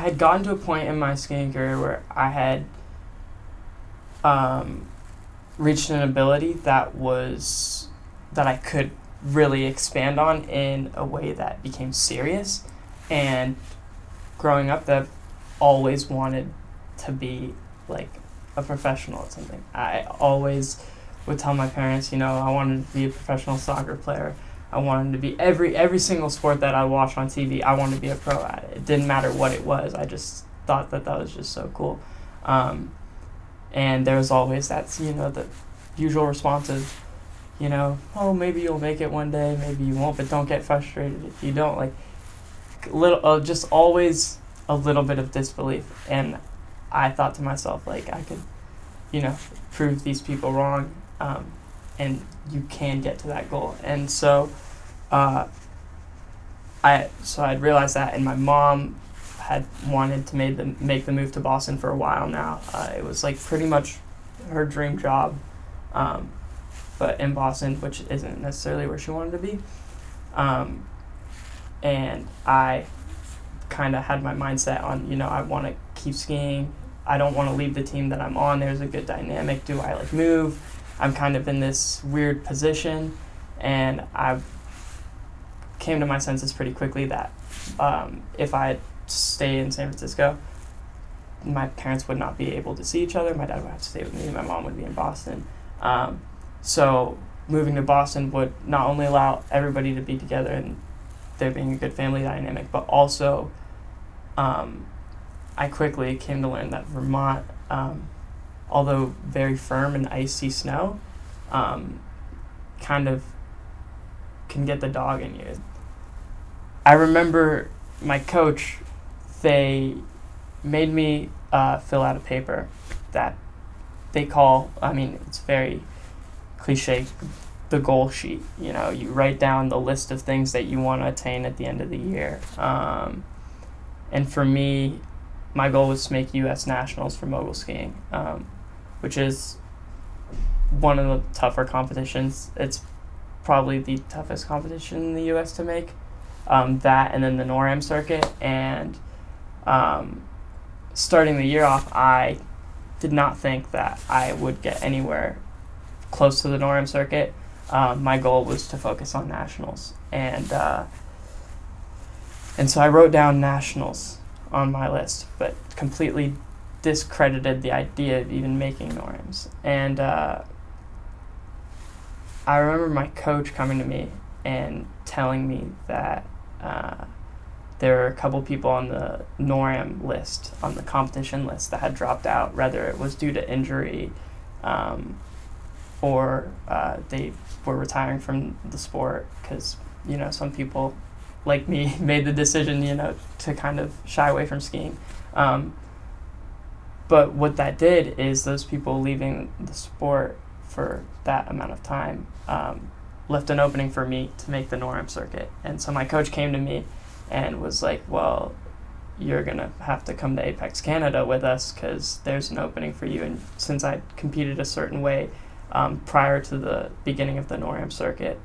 I had gotten to a point in my skiing career where I had reached an ability that I could really expand on in a way that became serious. And growing up, that always wanted to be like a professional at something. I always would tell my parents, I wanted to be a professional soccer player. I wanted to be every single sport that I watched on TV. I wanted to be a pro at it. It didn't matter what it was. I just thought that was just so cool. And there was always that, the usual response of, oh, maybe you'll make it one day, maybe you won't, but don't get frustrated if you don't. Like, just always a little bit of disbelief. And I thought to myself, like, I could, prove these people wrong, and you can get to that goal. And so I'd realized that, and my mom had wanted to make the move to Boston for a while now. It was like pretty much her dream job, but in Boston, which isn't necessarily where she wanted to be. And I kind of had my mindset on, I want to keep skiing. I don't want to leave the team that I'm on. There's a good dynamic. Do I move? I'm kind of in this weird position, and I came to my senses pretty quickly that if I stay in San Francisco, my parents would not be able to see each other. My dad would have to stay with me. My mom would be in Boston. So moving to Boston would not only allow everybody to be together and there being a good family dynamic, but also I quickly came to learn that Vermont, although very firm and icy snow, kind of can get the dog in you. I remember my coach, they made me fill out a paper that they call, it's very cliche, the goal sheet. You write down the list of things that you want to attain at the end of the year. And for me, my goal was to make U.S. Nationals for mogul skiing, which is one of the tougher competitions. It's probably the toughest competition in the U.S. to make. That and then the NORAM circuit. And starting the year off, I did not think that I would get anywhere close to the NORAM circuit. My goal was to focus on nationals. And so I wrote down nationals on my list, but completely discredited the idea of even making NORAMs. And I remember my coach coming to me and telling me that there were a couple people on the NORAM list, on the competition list, that had dropped out, whether it was due to injury or they were retiring from the sport because, some people like me made the decision, to kind of shy away from skiing. But what that did is those people leaving the sport for that amount of time left an opening for me to make the NORAM circuit. And so my coach came to me and was like, well, you're going to have to come to Apex Canada with us because there's an opening for you. And since I competed a certain way prior to the beginning of the NORAM circuit,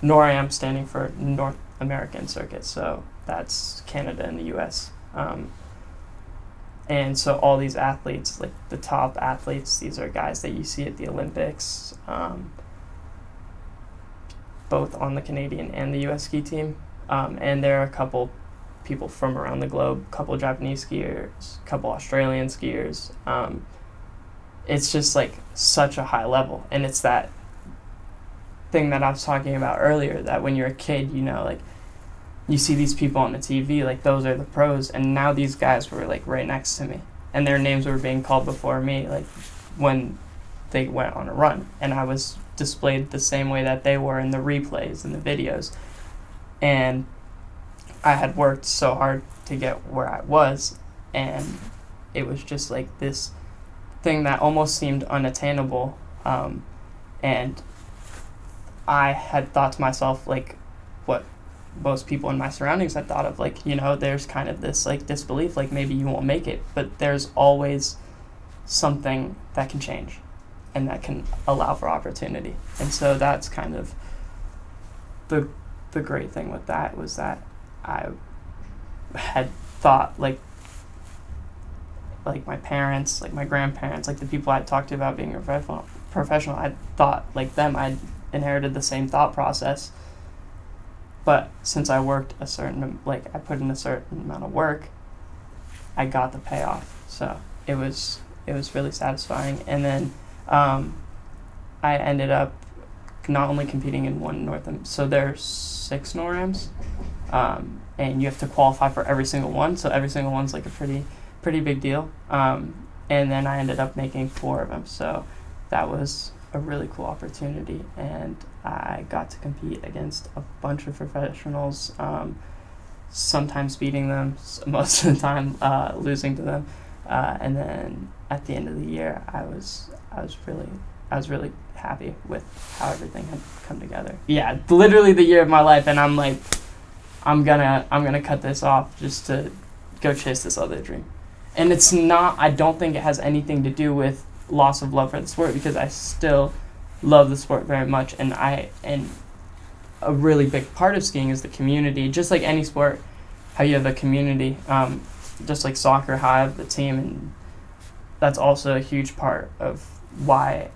NORAM standing for North American Circuit, so that's Canada and the U.S. And so all these athletes, like the top athletes, these are guys that you see at the Olympics, both on the Canadian and the U.S. ski team. And there are a couple people from around the globe, a couple Japanese skiers, a couple Australian skiers. It's just like such a high level. And it's that thing that I was talking about earlier, that when you're a kid, you see these people on the TV, like those are the pros. And now these guys were like right next to me and their names were being called before me, like when they went on a run. And I was displayed the same way that they were in the replays and the videos. And I had worked so hard to get where I was, and it was just like this thing that almost seemed unattainable. And I had thought to myself, like, what most people in my surroundings had thought of, like, there's kind of this like disbelief, like maybe you won't make it, but there's always something that can change and that can allow for opportunity. And so that's kind of the great thing with that, was that I had thought like my parents, like my grandparents, like the people I talked to about being a professional, I thought like them. I inherited the same thought process. But since I worked I put in a certain amount of work, I got the payoff. So it was really satisfying. And then I ended up not only competing in one so there's 6 NORAMs, and you have to qualify for every single one. So every single one's like a pretty big deal. And then I ended up making 4 of them. So that was a really cool opportunity, and I got to compete against a bunch of professionals, sometimes beating them, most of the time losing to them. And then at the end of the year, I was really happy with how everything had come together. Yeah, literally the year of my life, and I'm like, I'm gonna cut this off just to go chase this other dream. And it's not, I don't think it has anything to do with loss of love for the sport, because I still love the sport very much, and a really big part of skiing is the community. Just like any sport, how you have a community, just like soccer, how I have the team, and that's also a huge part of why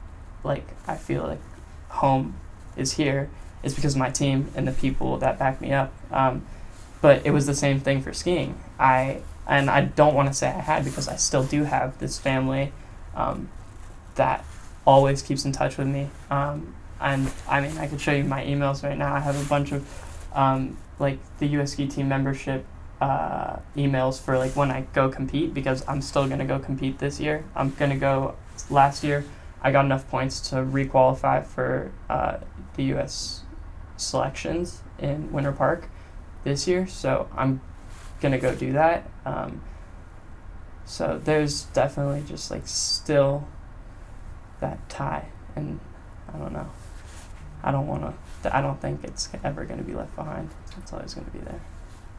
I feel like home is here, is because of my team and the people that back me up. But it was the same thing for skiing. And I don't want to say I had, because I still do have this family that always keeps in touch with me. And I mean, I could show you my emails right now. I have a bunch of the US ski team membership emails for when I go compete, because I'm still going to go compete this year. I'm going to go. Last year I got enough points to re-qualify for the US selections in Winter Park this year, so I'm gonna go do that. So there's definitely just still that tie, and I don't know. I don't think it's ever gonna be left behind. It's always gonna be there.